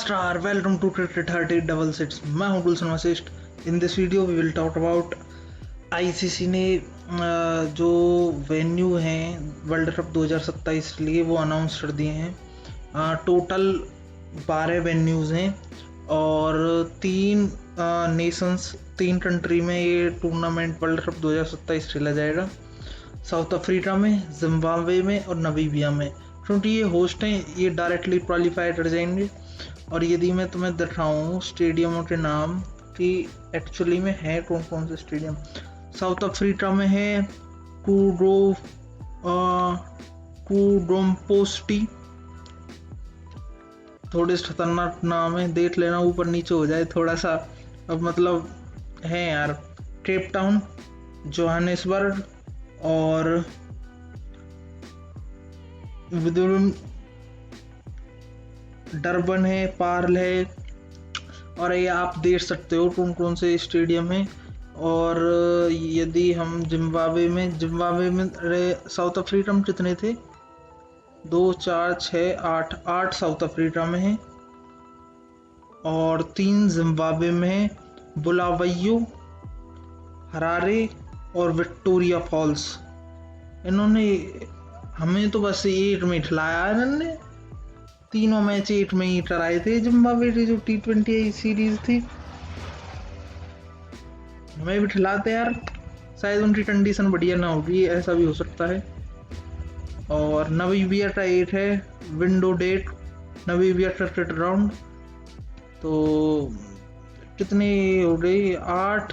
Namaskar, welcome to Cricket 3066. मैं हूं Gulshan Vashishtha. In this video we will talk about ICC ने जो वेन्यू हैं वर्ल्ड कप 2027 के लिए वो अनाउंस कर दिए हैं. टोटल 12 वेन्यूज़ हैं और 3 कंट्री में ये टूर्नामेंट वर्ल्ड कप 2027 खेला जाएगा. साउथ अफ्रीका में, जिम्बाब्वे में और नामीबिया में. क्योंकि ये होस्ट हैं, ये डायरेक्टली क्वालिफाई कर जाएंगे. और यदि मैं तुम्हें दिखाऊँ स्टेडियमों के नाम कि एक्चुअली में है कौन कौन से स्टेडियम. साउथ अफ्रीका में है कुडोम्पोस्टी. थोड़े खतरनाक नाम है, देख लेना, ऊपर नीचे हो जाए थोड़ा सा. अब मतलब है यार. केप टाउन, जोहानिसबर्ग और डरबन है, पार्ल है. और ये आप देख सकते हो कौन कौन से स्टेडियम हैं. और यदि हम जिम्बाब्वे में साउथ अफ्रीका में कितने थे? 2 4 6 8 साउथ अफ्रीका में है और 3 जिम्बाब्वे में है. बुलावायो, हरारे और विक्टोरिया फॉल्स. इन्होंने हमें तो बस 8 में खिलाया है. इन्होंने तीनों मैच 8 में ही कराए थे. जिम्बाब्वे की जो T20 सीरीज थी हमें भी खिलाते यार. शायद उनकी कंडीशन बढ़िया ना होगी, ऐसा भी हो सकता है. और नामीबिया का 8 है, विंडो डेट नामीबिया क्रिकेट ग्राउंड. तो कितने हो गए? 8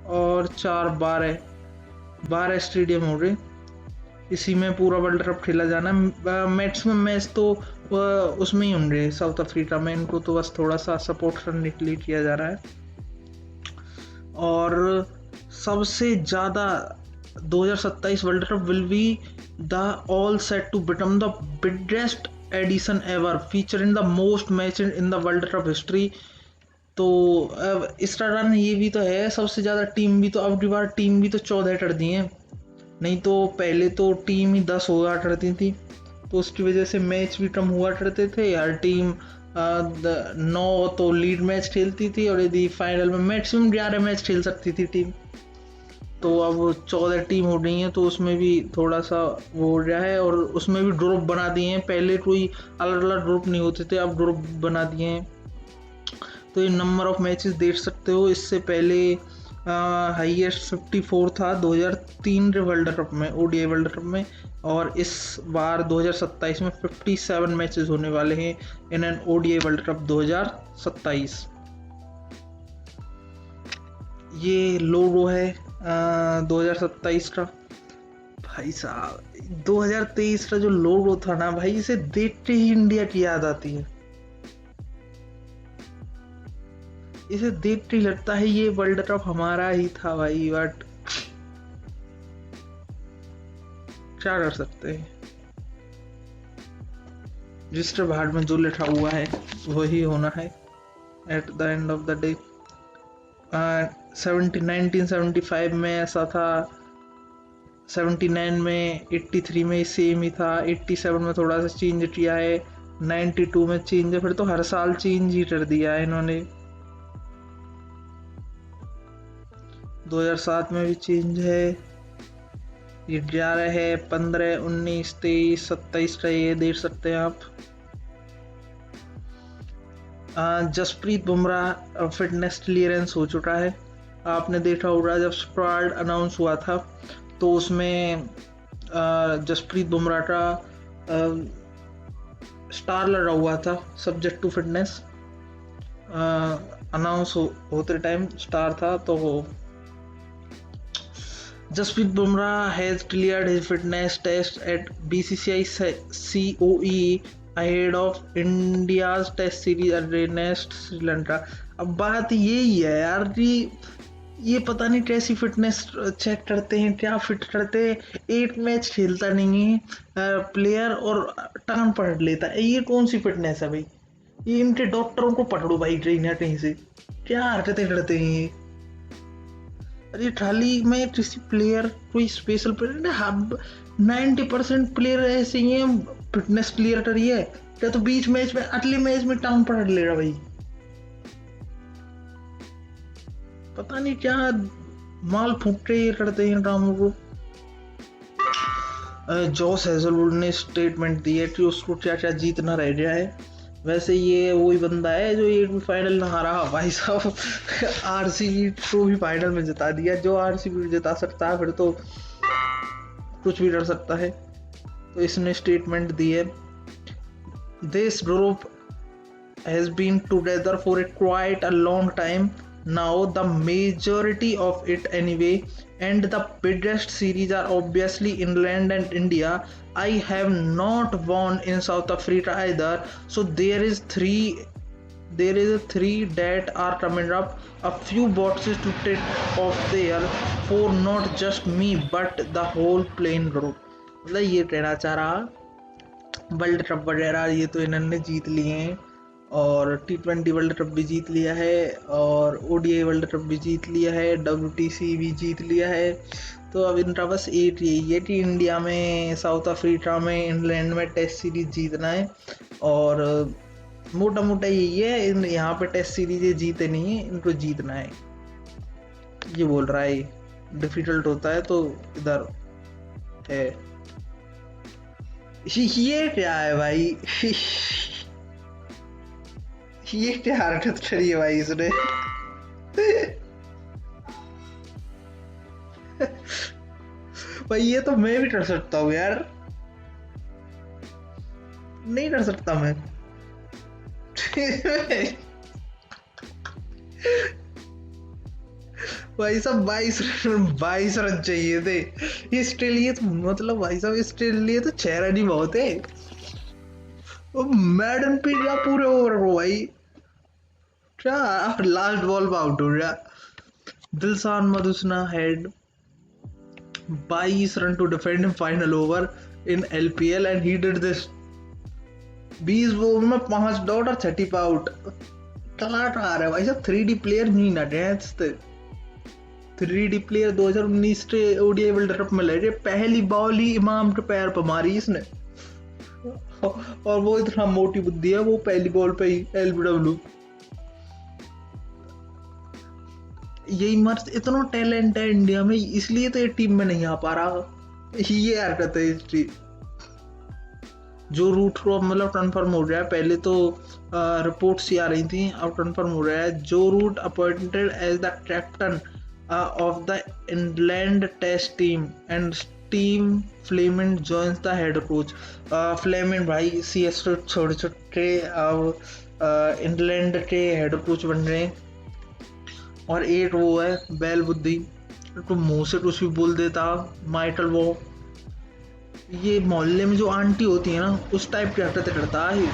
और 4 12 स्टेडियम हो गए. इसी में पूरा वर्ल्ड कप खेला जाना. मैक्सिमम मैच तो उसमें ही होंगे साउथ अफ्रीका में. इनको तो बस थोड़ा सा सपोर्ट करने के लिए किया जा रहा है. और सबसे ज़्यादा 2027 world cup will be the all set to become the biggest edition ever featuring the most match in the world cup history. तो इस कारण ये भी तो है, सबसे ज़्यादा टीम भी तो अब की बार टीम भी तो 14 कर दी हैं. नहीं तो पहले तो टीम ही 10 हुआ करती थी, तो उसकी वजह से मैच भी कम हुआ करते थे. हर टीम 9 तो लीड मैच खेलती थी और यदि फाइनल में मैक्सिमम 11 मैच खेल सकती थी टीम. तो अब 14 टीम हो गई हैं, तो उसमें भी थोड़ा सा वो हो गया है. और उसमें भी ग्रुप बना दिए हैं. पहले कोई अलग अलग ग्रुप नहीं होते थे, अब ग्रुप बना दिए हैं. तो ये नंबर ऑफ मैचेस देख सकते हो. इससे पहले हाईएस्ट 54 था 2003 के वर्ल्ड कप में, ओडीआई वर्ल्ड कप में. और इस बार 2027 में 57 मैचेस होने वाले हैं in an ODI world cup 2027. ये लोगो है 2027 का. भाई साहब 2023 का जो लोगो था ना भाई, इसे देखते ही इंडिया की याद आती है. इसे देख के लगता है ये वर्ल्ड कप हमारा ही था भाई. बट क्या कर सकते हैं, रजिस्टर भाग में जो लिखा हुआ है वही होना है at the end of the day. 1975 में ऐसा था, 79 में, 83 में सेम ही था, 87 में थोड़ा सा चेंज किया है, 92 में चेंज है. फिर तो हर साल चेंज ही कर दिया है इन्होंने. 2007 में भी चेंज है. ये 11 है, 15, 19, 23, 27 का ये देख सकते हैं आप. जसप्रीत बुमराह फिटनेस क्लियरेंस हो चुका है. आपने देखा होगा जब स्क्वाड अनाउंस हुआ था तो उसमें जसप्रीत बुमराह का स्टार लगा हुआ था, सब्जेक्ट टू फिटनेस. अनाउंस होते टाइम स्टार था. तो Jasprit Bumrah has cleared his fitness test at BCCI COE ahead of India's Test series against Sri Lanka. अब बात यही है यार कि ये पता नहीं कैसी फिटनेस चेक करते हैं, क्या फिट करते हैं. 8 मैच खेलता नहीं है प्लेयर और टांग पकड़ लेता है. ये कौन सी फिटनेस है भाई? ये इनके डॉक्टरों को पकड़ो भाई कहीं ना कहीं से. क्या हरकतें करते हैं ये? अरे खाली मैं किसी प्लेयर, कोई स्पेशल प्लेयर, 90% प्लेयर ऐसे ही हैं फिटनेस क्लियर करिए. क्या तो बीच मैच में अगले मैच में टांग पकड़ ले रहा भाई, पता नहीं क्या माल फूटे करते हैं रामू को। जॉस हेजलवुड ने स्टेटमेंट दी है कि उसको क्या क्या जीतना रह गया है। वैसे ये वही बंदा है जो एक भी फाइनल ना हारा भाई साहब। आरसीबी को भी फाइनल में जिता दिया, जो आरसीबी जिता सकता है फिर तो कुछ भी कर सकता है। तो इसने स्टेटमेंट दी है, this group has been together for a quite a long time now, the majority of it anyway, and the biggest series are obviously England and India. I have not won in South Africa either, so there is three that are coming up, a few boxes to tick off there for not just me but the whole playing group। मतलब ये कहना चाह रहा world cup वगैरह ये तो इन्होंने जीत लिए हैं, और T20 वर्ल्ड कप भी जीत लिया है, और ODI वर्ल्ड कप भी जीत लिया है, WTC भी जीत लिया है। तो अब इनका बस एक यही है कि इंडिया में, साउथ अफ्रीका में, इंग्लैंड में टेस्ट सीरीज जीतना है, और मोटा मोटा यही है। यहाँ पे टेस्ट सीरीज जीते नहीं है, इनको जीतना है, ये बोल रहा है। डिफिकल्ट होता है तो इधर है। ये क्या है भाई? ये क्या हरकत करी है भाई इसने? भाई ये तो मैं भी कर सकता हूँ यार, नहीं कर सकता मैं? भाई साहब 22 रन चाहिए थे इसके लिए, तो मतलब भाई साहब इसके लिए तो 6 रन ही बहुत है। वो मैडन पे क्या पूरे ओवर को भाई, क्या लास्ट बॉल पे आउट हो गया। Dilshan Madushanka had 22 run to defend in final over in LPL and he did this. 20 over में 5 डॉट और 30 आउट। कलाट आ रहा है भाई साहब। 3D प्लेयर नहीं ना अगेंस्ट 3D प्लेयर 2019 के ODI वर्ल्ड कप में लगे, पहली बॉल ही इमाम के पैर पर मारी इसने, और वो इतना मोटी बुद्धि है, वो पहली बॉल पे ही LBW। यही मर्द, इतना टैलेंट है इंडिया में, इसलिए तो ये टीम में नहीं आ पा रहा। ये हरकत है इसकी। जो रूट को मतलब कन्फर्म हो गया है, पहले तो रिपोर्ट्स ही आ रही थी, अब कन्फर्म हो रहा है। Joe Root appointed as the captain of the England test team and team Fleming joins the head coach. Fleming भाई CS छोटे छोटे इंग्लैंड के हेड कोच बन रहे हैं। और एक वो है बैल बुद्धि, तो मुंह से कुछ भी बोल देता, माइकल वो, ये मोहल्ले में जो आंटी होती है ना, उस टाइप की हरकतें करता है।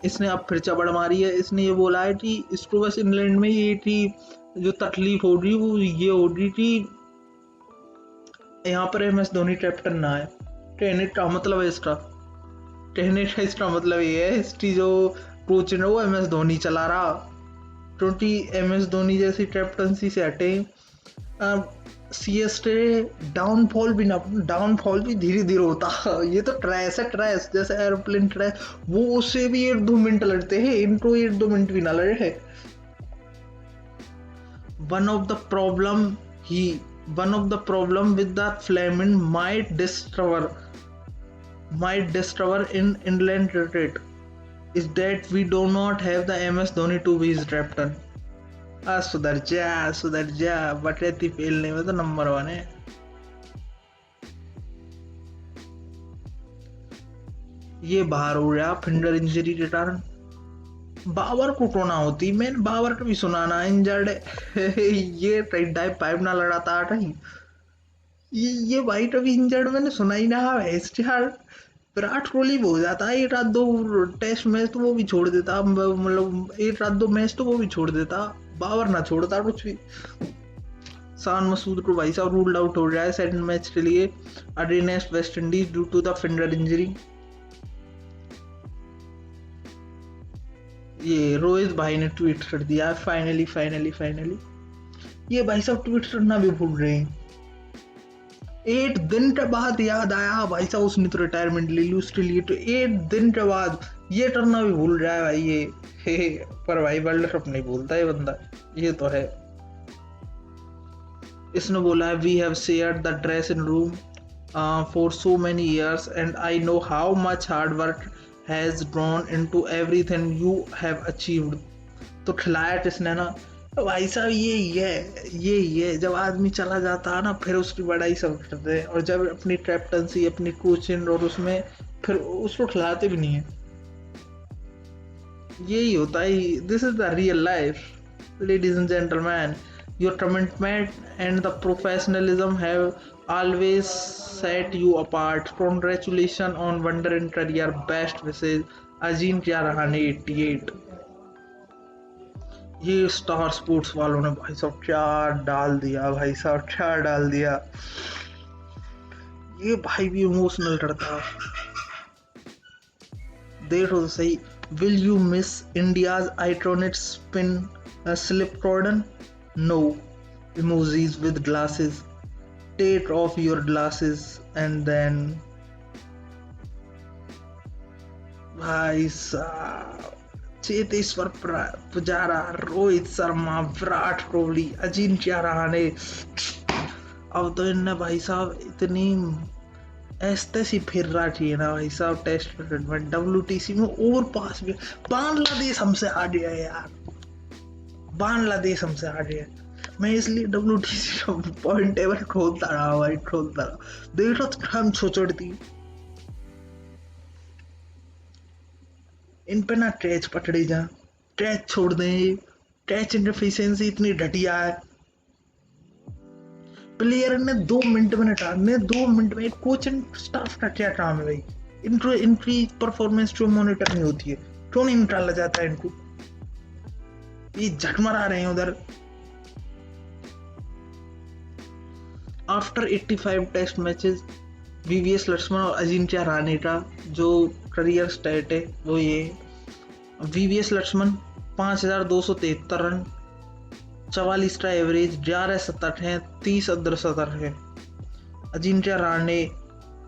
इसने अब फिर चबड़ मारी है, इसने ये बोला है कि इसको बस इंग्लैंड में ये थी जो तकलीफ हो रही, वो ये हो रही कि यहाँ पर MS धोनी कैप्टन ना है। कहने का मतलब है इसका, कहने का इसका मतलब ये है, इसकी जो कोच है वो MS धोनी चला रहा, क्योंकि MS धोनी जैसी कैप्टनसी से हटे। CS के डाउनफॉल भी धीरे धीरे होता। ये तो ट्रैश है, ट्रैश जैसे एरोप्लेन ट्रैश, वो उससे भी 1-2 मिनट लगते हैं, इनको 1-2 मिनट भी ना लगे है। One of the problem with the Fleming might discover in England cricket is that we do not have the MS Dhoni to be his captain. सुधर जा, बटैती फेलने में तो नंबर 1 है। ये बाहर हो गया फिंगर इंजरी के कारण। बाबर को कोना होती, मैंने बाबर का भी सुना ना इंजर्ड है। ये पाइप ना लड़ाता नहीं, ये भाई कभी इंजर्ड मैंने सुना ही ना है। विराट कोहली हो जाता है 1-2 टेस्ट मैच तो वो भी छोड़ देता, मतलब 1-2 मैच तो वो भी छोड़ देता, बाबर ना छोड़ता कुछ भी। शान मसूद को भाई साहब रूल्ड आउट हो गया है सेकंड मैच के लिए against West Indies due to the finger injury. ये रोहित भाई ने ट्वीट कर दिया, फाइनली। ये भाई साहब ट्वीट करना भी भूल रहे हैं। 8 दिन के बाद याद आया भाई साहब उसने तो रिटायरमेंट ले ली उसके लिए, तो 8 दिन के बाद ये करना भी भूल जाए भाई ये। हे, पर भाई वर्ल्ड कप नहीं भूलता ये बंदा, ये तो है। इसने बोला है we have shared the dressing room for so many years and I know how much hard work has drawn into everything you have achieved. तो खिलाया किसने ना, तो भाई साहब ये जब आदमी चला जाता है ना फिर उसकी बड़ाई सब करते हैं, और जब अपनी कैप्टनसी अपनी कोचिंग और उसमें फिर उसको खिलाते भी नहीं है। यही होता है, this is the real life ladies and gentleman. Your commitment and the professionalism have always set you apart. Congratulations on wonder in career. Best wishes, Ajinkya Rahane 88। ये स्टार स्पोर्ट्स वालों ने भाई साहब क्या डाल दिया, भाई साहब क्या डाल दिया। ये भाई भी इमोशनल करता। देखो तो सही, will you miss India's iconic spin slip cordon? No emojis with glasses. Take off your glasses and then भाई साहब चेतेश्वर पुजारा, रोहित शर्मा, विराट कोहली, अजिंक्य रहाणे, अब तो इनने भाई साहब इतनी ऐसे ही फिर रहा चाहिए ना भाई साहब टेस्ट क्रिकेट में, WTC में ओवर पास भी। बांग्लादेश हमसे आगे है यार, बांग्लादेश हमसे आगे है। मैं इसलिए WTC का पॉइंट टेबल खोलता रहा भाई, खोलता रहा। देख लो हम छोड़ती इन पे ना कैच पकड़े जा, कैच छोड़ दें, कैच इनएफिशिएंसी इतनी घटिया है। प्लेयर ने 2 मिनट में निकालने, 2 मिनट में। कोचिंग स्टाफ का क्या काम है भाई, इनकी परफॉर्मेंस क्यों मॉनिटर नहीं होती है, क्यों नहीं निकाला जाता है इनको? ये झकमरा रहे हैं उधर। After 85 test matches, VVS Laxman और अजिंक्य रहाणे का जो करियर स्टैट है वो ये। VVS लक्ष्मण 5273 रन, 44 का एवरेज, 11 शतक हैं, 30 अर्धशतक है। अजिंक्य रहाणे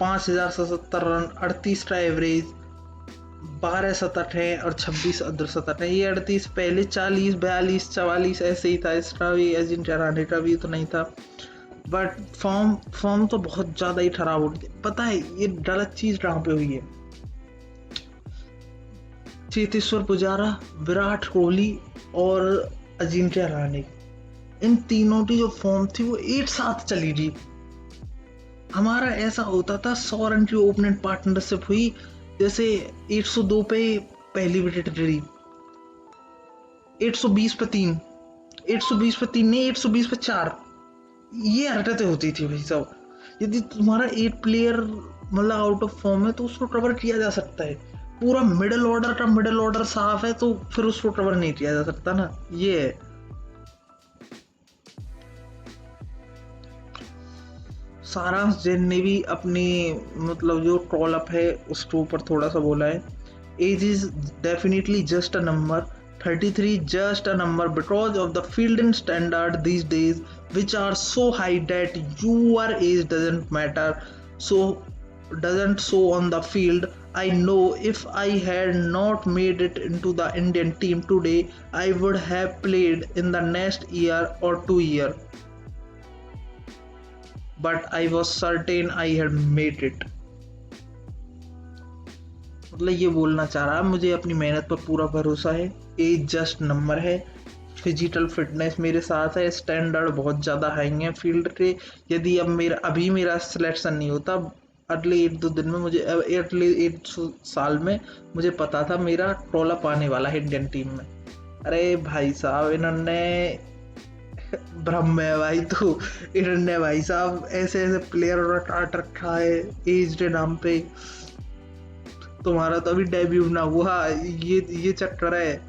5077 रन, 38 का एवरेज, 12 शतक है और 26 अर्धशतक है। ये 38 पहले 40 42 44 ऐसे ही था, इसका भी अजिंक्य रहाणे का भी तो नहीं था, बट फॉर्म तो बहुत ज्यादा ही खराब हो गई। पता है ये गलत चीज कहाँ पे हुई है? चेतेश्वर पुजारा, विराट कोहली और अजिंक्य रहाणे, इन तीनों की जो फॉर्म थी वो एक साथ चली गई। हमारा ऐसा होता था 100 रन की ओपनिंग पार्टनरशिप हुई, जैसे 102 पे पहली विकेट गिरी, 120 पे 3, 120 पे 3 नहीं 120 पे 4, ये हरकतें होती थी भाई साहब। यदि तुम्हारा एक प्लेयर मतलब आउट ऑफ फॉर्म है तो उसको कवर किया जा सकता है, पूरा मिडिल ऑर्डर साफ है तो फिर उसको कवर नहीं किया जा सकता ना, ये है। सारांश जैन ने भी अपनी मतलब जो कॉल अप है उसके ऊपर थोड़ा सा बोला है, age is definitely just a number, 33 just a number because of the fielding standard these days which are so high that your age doesn't matter, so doesn't show on the field. I know if I had not made it into the Indian team today I would have played in the next year or 2 year, but I was certain I had made it. मतलब ये बोलना चाह रहा है मुझे अपनी मेहनत पर पूरा भरोसा है, एज जस्ट नंबर है, फिजिकल फिटनेस मेरे साथ है, स्टैंडर्ड बहुत ज़्यादा हाई है फील्ड के। यदि अभी मेरा सिलेक्शन नहीं होता अगले 1-2 दिन में, मुझे अगले 1 साल में मुझे पता था मेरा कॉल अप आने वाला है इंडियन टीम में। अरे भाई साहब इन्होंने भ्रम है भाई, तो इन्होंने भाई साहब ऐसे ऐसे प्लेयर काट रखा है एज के नाम पे। तुम्हारा तो अभी डेब्यू ना हुआ, ये चक्कर है,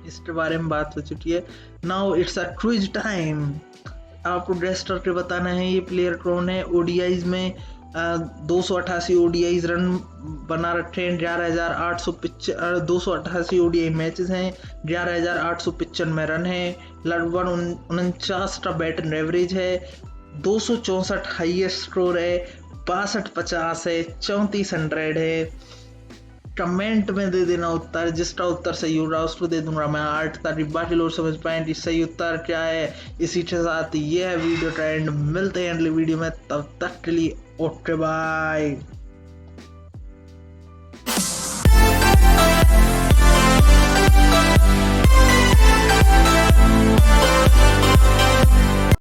इसके बारे में बात हो चुकी है। Now it's a quiz time. आपको गेस करके बताना है ये प्लेयर कौन है। ओडीआईज में 288 ओडीआईज रन बना रखे हैं, 288 ओडीआई मैचेस हैं, 11,895 रन है, लगभग 49 का बैटिंग एवरेज है, 264 हाईएस्ट स्कोर है, 6250 है, 3400 है। कमेंट में दे देना उत्तर, जिसका उत्तर सही होगा उसको दे दूंगा मैं 8, ताकि बाकी लोग समझ पाए कि सही उत्तर क्या है। इसी के साथ ये है वीडियो ट्रेंड, मिलते हैं अगली वीडियो में, तब तक के लिए ओके बाय।